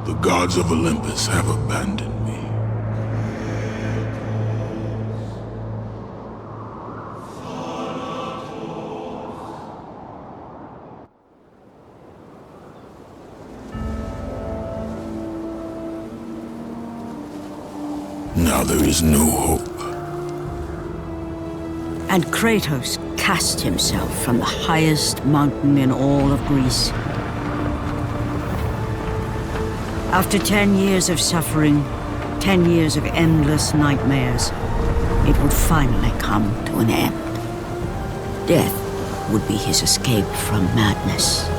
The gods of Olympus have abandoned me. Now there is no hope. And Kratos cast himself from the highest mountain in all of Greece. After 10 years of suffering, 10 years of endless nightmares, it would finally come to an end. Death would be his escape from madness.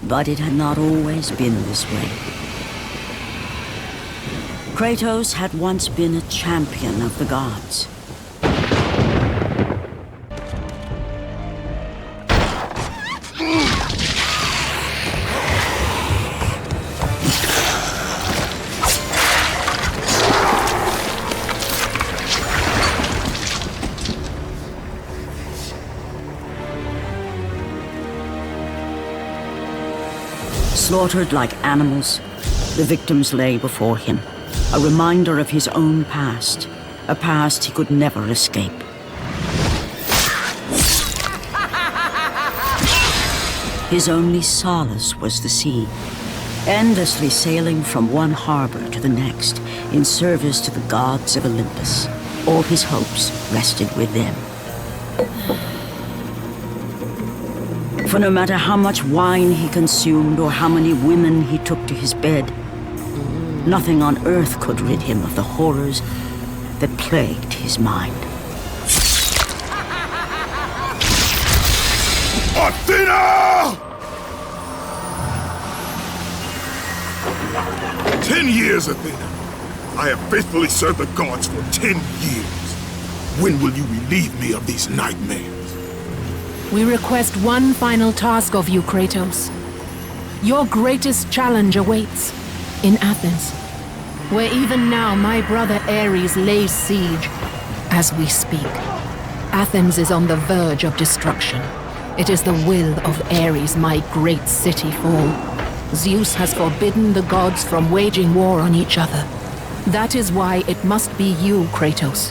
But it had not always been this way. Kratos had once been a champion of the gods. Slaughtered like animals, the victims lay before him, a reminder of his own past, a past he could never escape. His only solace was the sea, endlessly sailing from one harbor to the next in service to the gods of Olympus. All his hopes rested with them. For no matter how much wine he consumed or how many women he took to his bed, nothing on earth could rid him of the horrors that plagued his mind. Athena! 10 years, Athena. I have faithfully served the gods for 10 years. When will you relieve me of these nightmares? We request one final task of you, Kratos. Your greatest challenge awaits in Athens, where even now my brother Ares lays siege as we speak. Athens is on the verge of destruction. It is the will of Ares my great city fall. Zeus has forbidden the gods from waging war on each other. That is why it must be you, Kratos.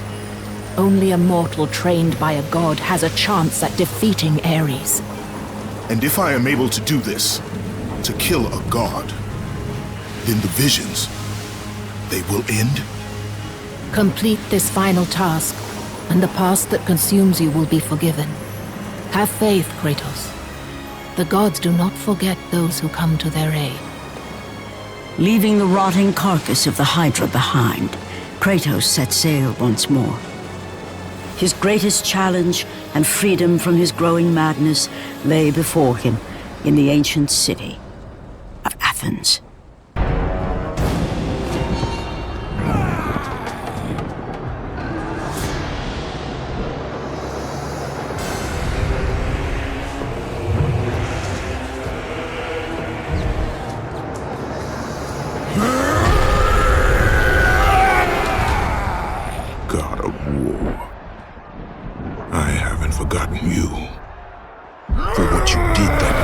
Only a mortal trained by a god has a chance at defeating Ares. And if I am able to do this, to kill a god, then the visions, they will end? Complete this final task, and the past that consumes you will be forgiven. Have faith, Kratos. The gods do not forget those who come to their aid. Leaving the rotting carcass of the Hydra behind, Kratos set sail once more. His greatest challenge and freedom from his growing madness lay before him in the ancient city of Athens. God of war. I haven't forgotten you. For what you did that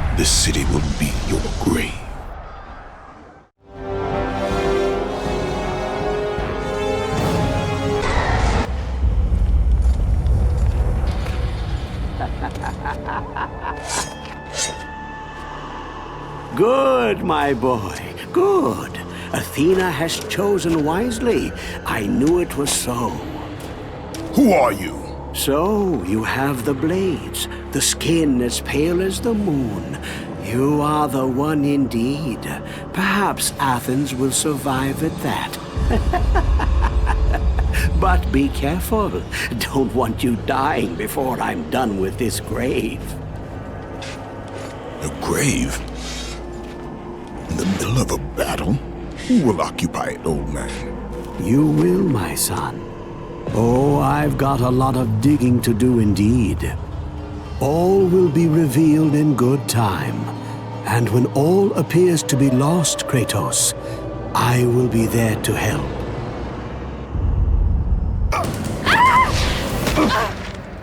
night, this city will be your grave. Good, my boy, good. Athena has chosen wisely. I knew it was so. Who are you? So, you have the blades, the skin as pale as the moon. You are the one indeed. Perhaps Athens will survive at that. But be careful. Don't want you dying before I'm done with this grave. A grave? In the middle of a battle? Who will occupy it, old man? You will, my son. Oh, I've got a lot of digging to do indeed. All will be revealed in good time. And when all appears to be lost, Kratos, I will be there to help.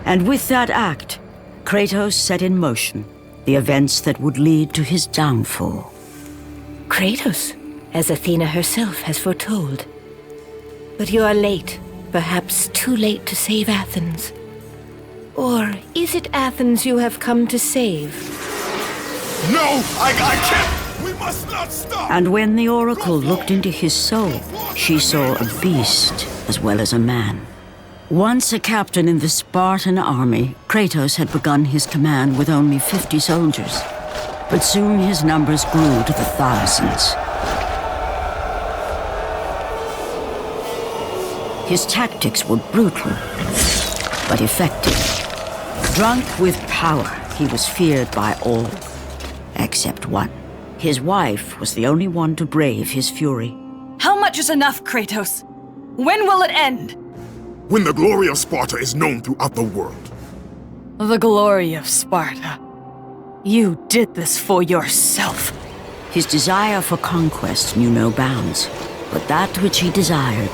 And with that act, Kratos set in motion the events that would lead to his downfall. Kratos, as Athena herself has foretold. But you are late, perhaps too late to save Athens. Or is it Athens you have come to save? No! I can't! We must not stop! And when the Oracle looked into his soul, she saw a beast as well as a man. Once a captain in the Spartan army, Kratos had begun his command with only 50 soldiers. But soon his numbers grew to the thousands. His tactics were brutal, but effective. Drunk with power, he was feared by all, except one. His wife was the only one to brave his fury. How much is enough, Kratos? When will it end? When the glory of Sparta is known throughout the world. The glory of Sparta. You did this for yourself. His desire for conquest knew no bounds, but that which he desired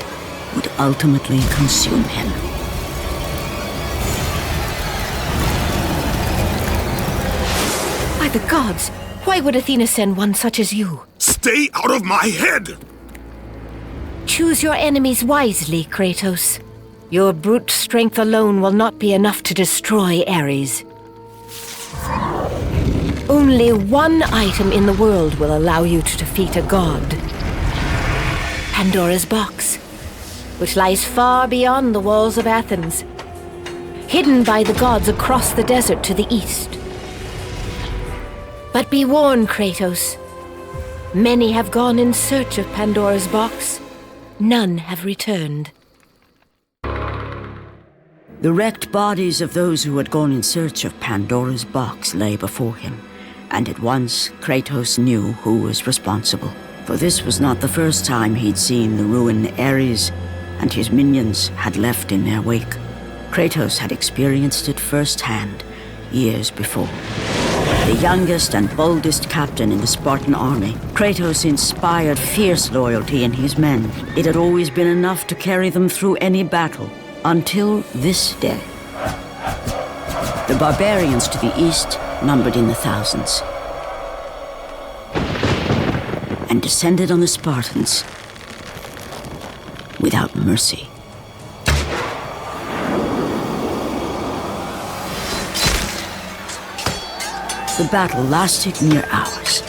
would ultimately consume him. By the gods, why would Athena send one such as you? Stay out of my head! Choose your enemies wisely, Kratos. Your brute strength alone will not be enough to destroy Ares. Only one item in the world will allow you to defeat a god. Pandora's box, which lies far beyond the walls of Athens, hidden by the gods across the desert to the east. But be warned, Kratos. Many have gone in search of Pandora's box. None have returned. The wrecked bodies of those who had gone in search of Pandora's box lay before him, and at once Kratos knew who was responsible. For this was not the first time he'd seen the ruin Ares and his minions had left in their wake. Kratos had experienced it firsthand, years before. The youngest and boldest captain in the Spartan army, Kratos inspired fierce loyalty in his men. It had always been enough to carry them through any battle, until this day. The barbarians to the east numbered in the thousands, and descended on the Spartans without mercy. The battle lasted near hours.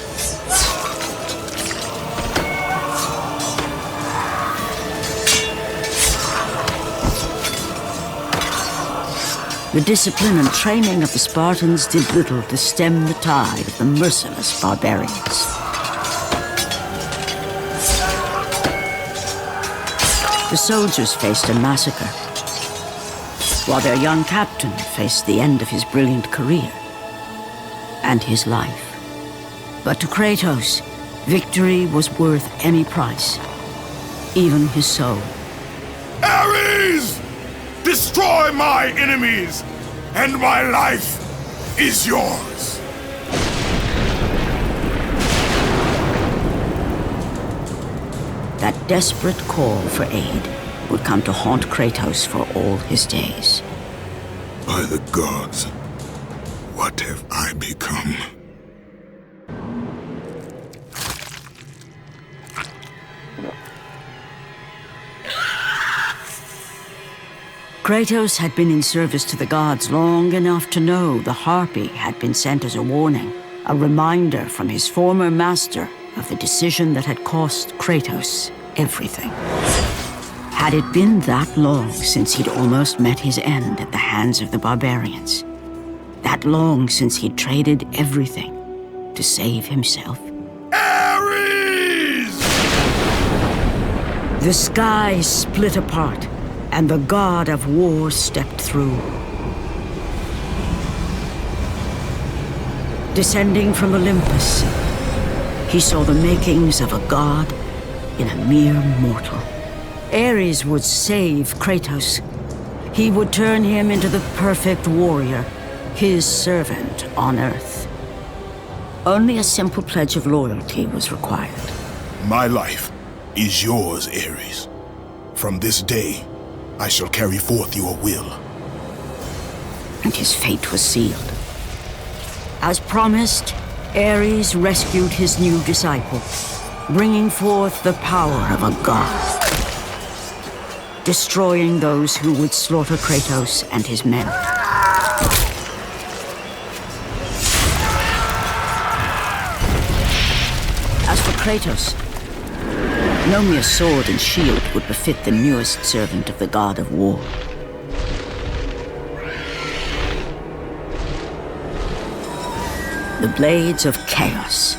The discipline and training of the Spartans did little to stem the tide of the merciless barbarians. The soldiers faced a massacre, while their young captain faced the end of his brilliant career and his life. But to Kratos, victory was worth any price, even his soul. Ares! Destroy my enemies, and my life is yours. That desperate call for aid would come to haunt Kratos for all his days. By the gods, what have I become? Kratos had been in service to the gods long enough to know the Harpy had been sent as a warning, a reminder from his former master of the decision that had cost Kratos everything. Had it been that long since he'd almost met his end at the hands of the barbarians? That long since he'd traded everything to save himself? Ares! The sky split apart, and the god of war stepped through. Descending from Olympus, he saw the makings of a god in a mere mortal. Ares would save Kratos. He would turn him into the perfect warrior, his servant on Earth. Only a simple pledge of loyalty was required. My life is yours, Ares. From this day, I shall carry forth your will. and his fate was sealed. As promised, Ares rescued his new disciple, bringing forth the power of a god, destroying those who would slaughter Kratos and his men. As for Kratos, no mere sword and shield would befit the newest servant of the god of war. The blades of chaos,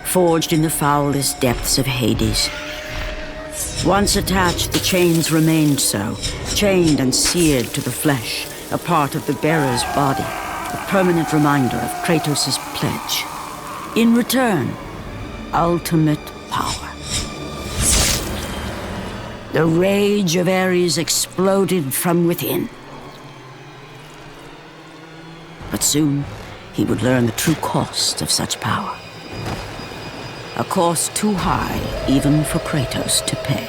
forged in the foulest depths of Hades. Once attached, the chains remained so, chained and seared to the flesh, a part of the bearer's body, a permanent reminder of Kratos' pledge. In return, ultimate power. The rage of Ares exploded from within. But soon, he would learn the true cost of such power. A cost too high even for Kratos to pay.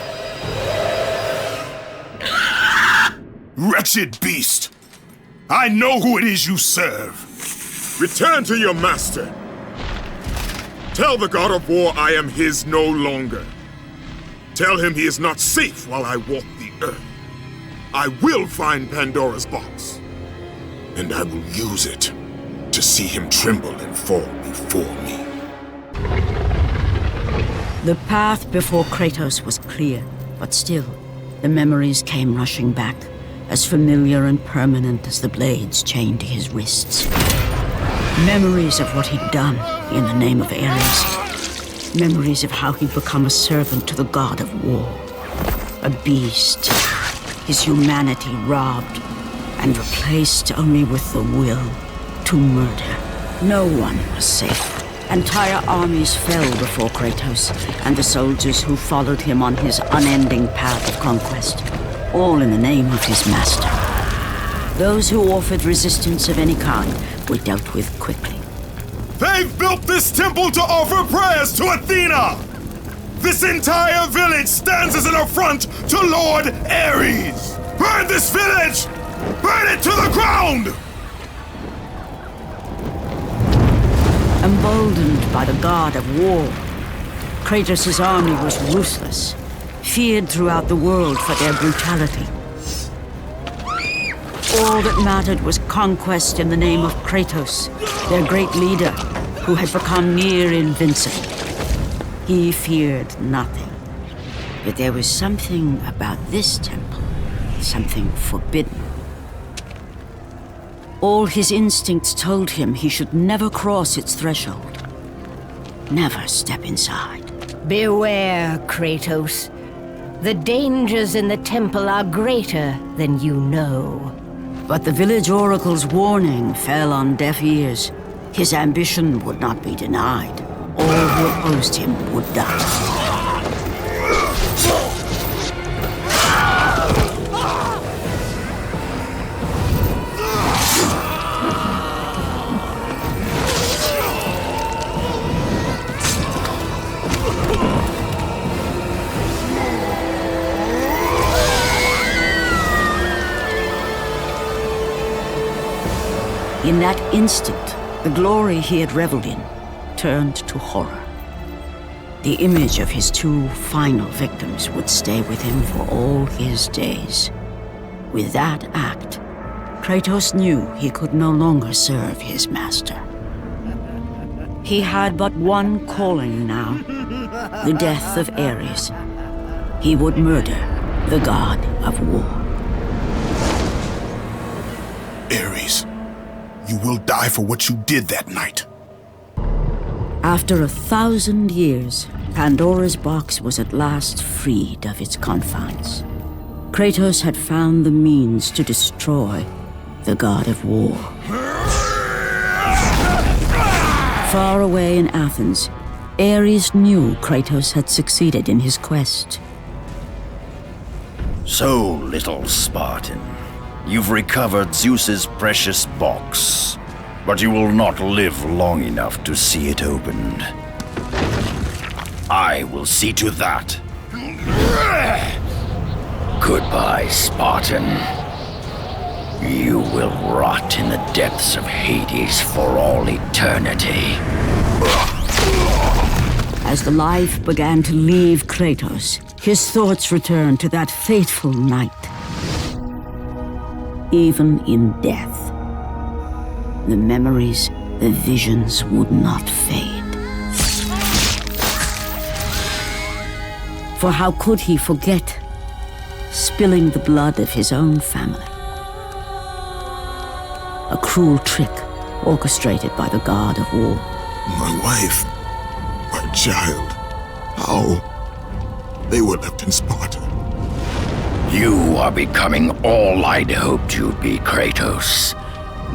Wretched beast! I know who it is you serve! Return to your master! Tell the god of war I am his no longer. Tell him he is not safe while I walk the earth. I will find Pandora's box. And I will use it to see him tremble and fall before me. The path before Kratos was clear, but still, the memories came rushing back, as familiar and permanent as the blades chained to his wrists. Memories of what he'd done in the name of Ares. Memories of how he'd become a servant to the god of war. A beast, his humanity robbed and replaced only with the will to murder. No one was safe. Entire armies fell before Kratos and the soldiers who followed him on his unending path of conquest, all in the name of his master. Those who offered resistance of any kind were dealt with quickly. They've built this temple to offer prayers to Athena! This entire village stands as an affront to Lord Ares! Burn this village! Burn it to the ground! Emboldened by the god of war, Kratos' army was ruthless, feared throughout the world for their brutality. All that mattered was conquest in the name of Kratos, their great leader, who had become near invincible. He feared nothing. But there was something about this temple, something forbidden. All his instincts told him he should never cross its threshold. Never step inside. Beware, Kratos. The dangers in the temple are greater than you know. But the village oracle's warning fell on deaf ears. His ambition would not be denied. All who opposed him would die. In that instant, the glory he had reveled in turned to horror. The image of his two final victims would stay with him for all his days. With that act, Kratos knew he could no longer serve his master. He had but one calling now, the death of Ares. He would murder the god of war. Ares, you will die for what you did that night. After 1,000 years, Pandora's box was at last freed of its confines. Kratos had found the means to destroy the god of war. Far away in Athens, Ares knew Kratos had succeeded in his quest. So, little Spartan, you've recovered Zeus's precious box, but you will not live long enough to see it opened. I will see to that. Goodbye, Spartan. You will rot in the depths of Hades for all eternity. As the life began to leave Kratos, his thoughts returned to that fateful night. Even in death, the memories, the visions would not fade. For how could he forget spilling the blood of his own family? A cruel trick orchestrated by the god of war. My wife, my child, how? They were left in Sparta. You are becoming all I'd hoped you'd be, Kratos.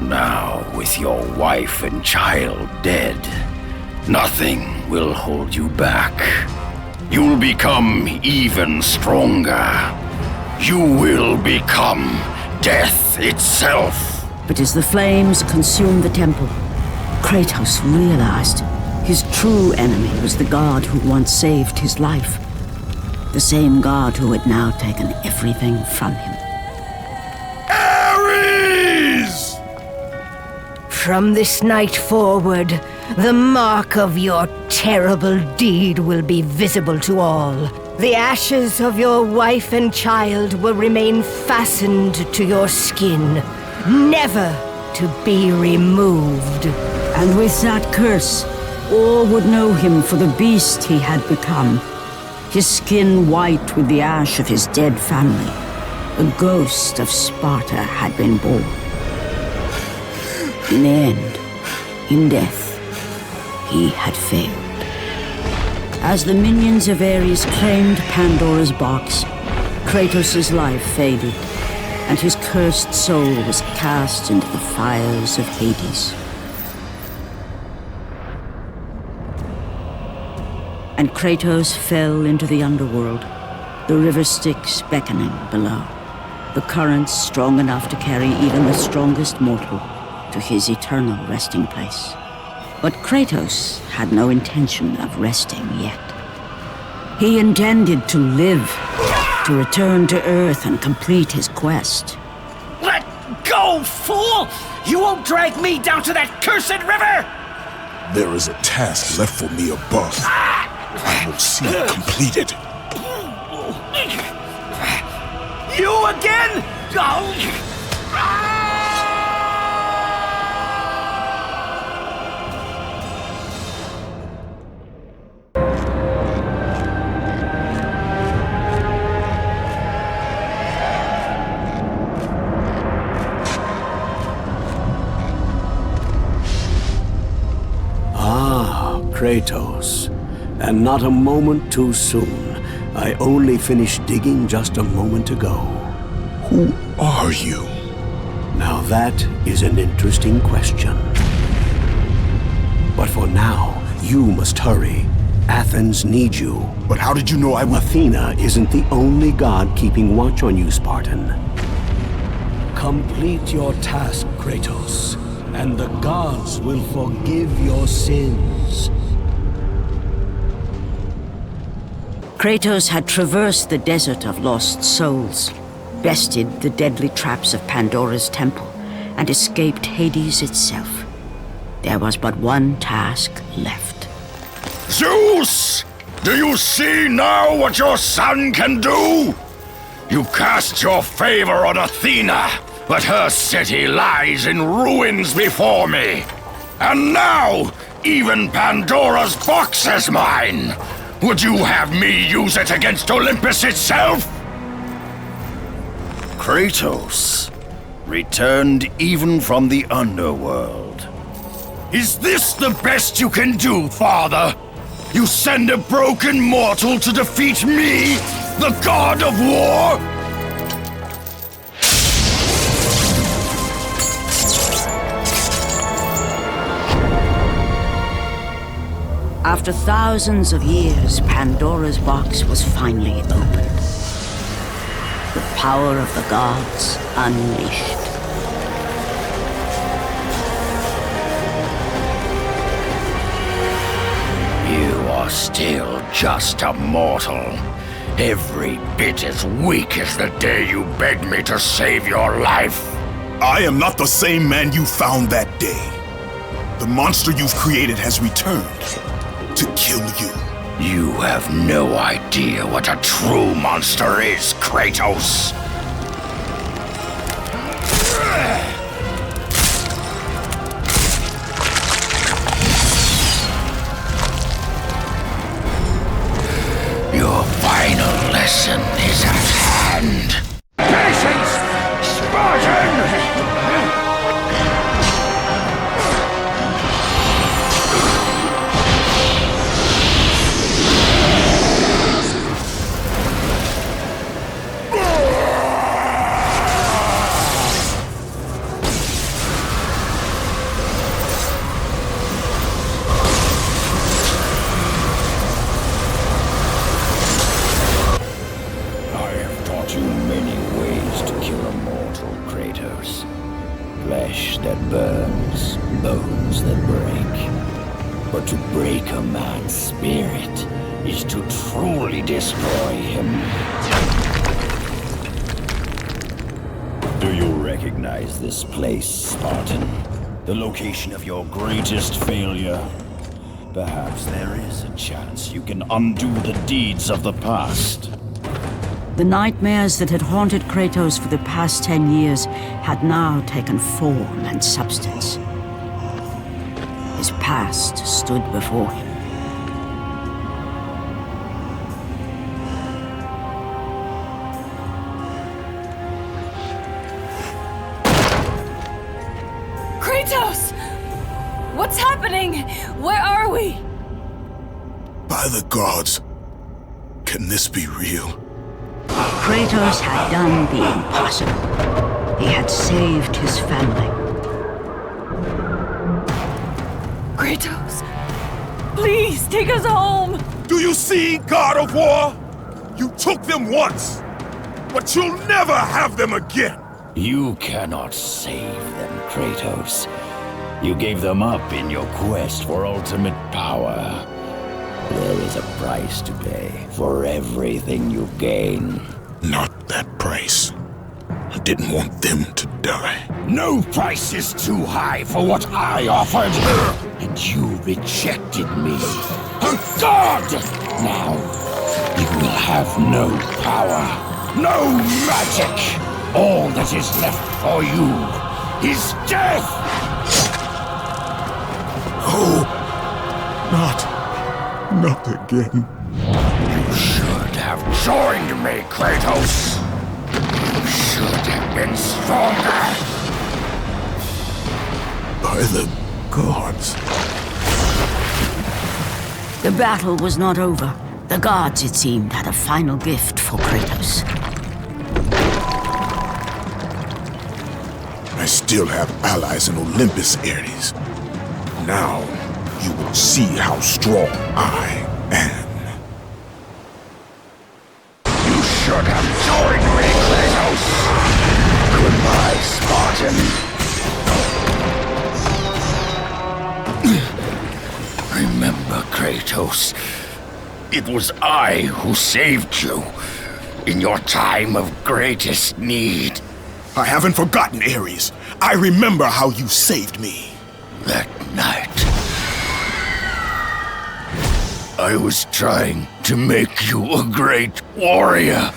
Now, with your wife and child dead, nothing will hold you back. You'll become even stronger. You will become death itself. But as the flames consumed the temple, Kratos realized his true enemy was the god who once saved his life. The same god who had now taken everything from him. Ares! From this night forward, the mark of your terrible deed will be visible to all. The ashes of your wife and child will remain fastened to your skin, never to be removed. And with that curse, all would know him for the beast he had become. His skin white with the ash of his dead family. The ghost of Sparta had been born. In the end, in death, he had failed. As the minions of Ares claimed Pandora's box, Kratos' life faded, and his cursed soul was cast into the fires of Hades. And Kratos fell into the underworld, the river Styx beckoning below, the currents strong enough to carry even the strongest mortal to his eternal resting place. But Kratos had no intention of resting yet. He intended to live, to return to Earth and complete his quest. Let go, fool! You won't drag me down to that cursed river! There is a task left for me above. I will see it completed. You again? Oh. Kratos, and not a moment too soon. I only finished digging just a moment ago. Who are you? Now that is an interesting question. But for now, you must hurry. Athens needs you. But how did you know I would... Athena isn't the only god keeping watch on you, Spartan. Complete your task, Kratos, and the gods will forgive your sins. Kratos had traversed the desert of lost souls, bested the deadly traps of Pandora's temple, and escaped Hades itself. There was but one task left. Zeus! Do you see now what your son can do? You cast your favor on Athena, but her city lies in ruins before me. And now, even Pandora's box is mine. Would you have me use it against Olympus itself? Kratos, returned even from the underworld. Is this the best you can do, father? You send a broken mortal to defeat me, the god of war? After thousands of years, Pandora's box was finally opened. The power of the gods unleashed. You are still just a mortal. Every bit as weak as the day you begged me to save your life. I am not the same man you found that day. The monster you've created has returned to kill you. You have no idea what a true monster is, Kratos. Your final lesson is at hand. Patience, Spartan! Flesh that burns, bones that break. But to break a man's spirit is to truly destroy him. Do you recognize this place, Spartan? The location of your greatest failure? Perhaps there is a chance you can undo the deeds of the past. The nightmares that had haunted Kratos for the past 10 years had now taken form and substance. His past stood before him. Kratos! What's happening? Where are we? By the gods, can this be real? Kratos had done the impossible. He had saved his family. Kratos, please take us home! Do you see, God of War? You took them once, but you'll never have them again. You cannot save them, Kratos. You gave them up in your quest for ultimate power. There is a price to pay for everything you gain. Not that price. I didn't want them to die. No price is too high for what I offered. And you rejected me. A god! Now, you will have no power, no magic. All that is left for you is death! Oh, not again. You should have joined me, Kratos. You should have been stronger. By the gods. The battle was not over. The gods, it seemed, had a final gift for Kratos. I still have allies in Olympus, Ares. Now, you will see how strong I am. You should have joined me, Kratos. Goodbye, Spartan. Remember, Kratos, it was I who saved you in your time of greatest need. I haven't forgotten, Ares. I remember how you saved me. That night, I was trying to make you a great warrior.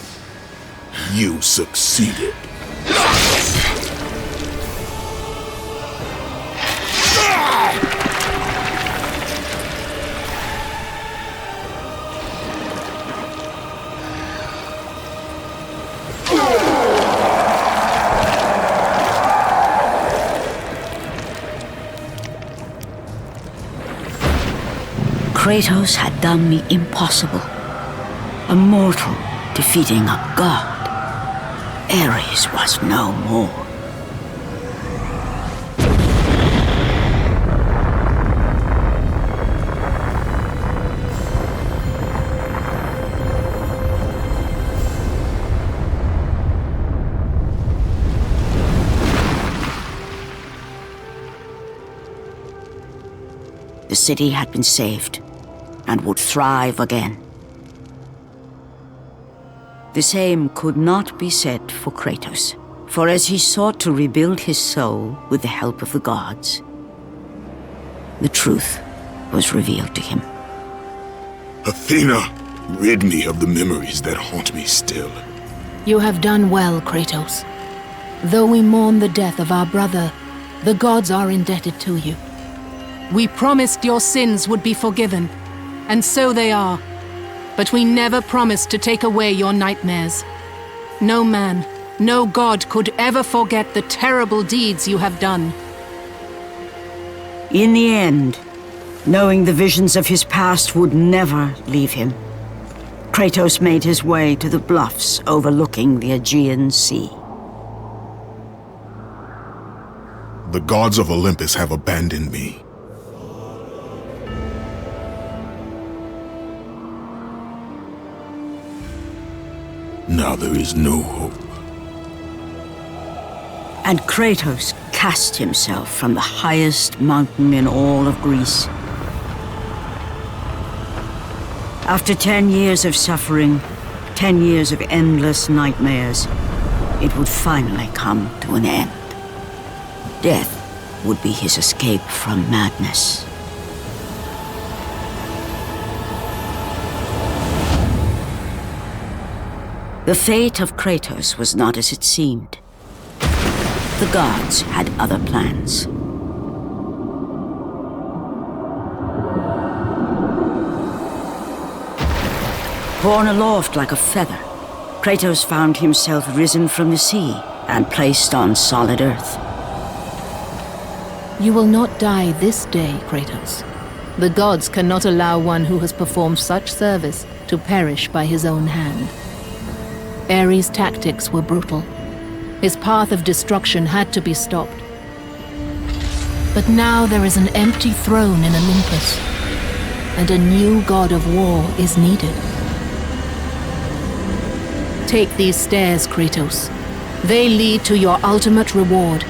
You succeeded. Kratos had done the impossible. A mortal defeating a god. Ares was no more. The city had been saved and would thrive again. The same could not be said for Kratos, For as he sought to rebuild his soul with the help of the gods, the truth was revealed to him. Athena, rid me of the memories that haunt me still. You have done well, Kratos. Though we mourn the death of our brother, the gods are indebted to you. We promised your sins would be forgiven, and so they are. But we never promised to take away your nightmares. No man, no god could ever forget the terrible deeds you have done. In the end, knowing the visions of his past would never leave him, Kratos made his way to the bluffs overlooking the Aegean Sea. The gods of Olympus have abandoned me. Now there is no hope. And Kratos cast himself from the highest mountain in all of Greece. After 10 years of suffering, 10 years of endless nightmares, it would finally come to an end. Death would be his escape from madness. The fate of Kratos was not as it seemed. The gods had other plans. Borne aloft like a feather, Kratos found himself risen from the sea and placed on solid earth. You will not die this day, Kratos. The gods cannot allow one who has performed such service to perish by his own hand. Ares' tactics were brutal. His path of destruction had to be stopped. But now there is an empty throne in Olympus, and a new god of war is needed. Take these stairs, Kratos. They lead to your ultimate reward.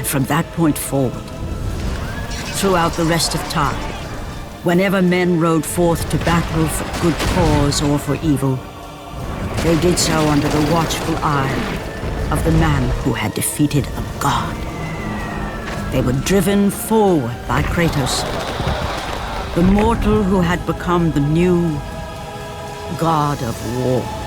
From that point forward, throughout the rest of time, whenever men rode forth to battle for good cause or for evil, they did so under the watchful eye of the man who had defeated a god. They were driven forward by Kratos, the mortal who had become the new god of war.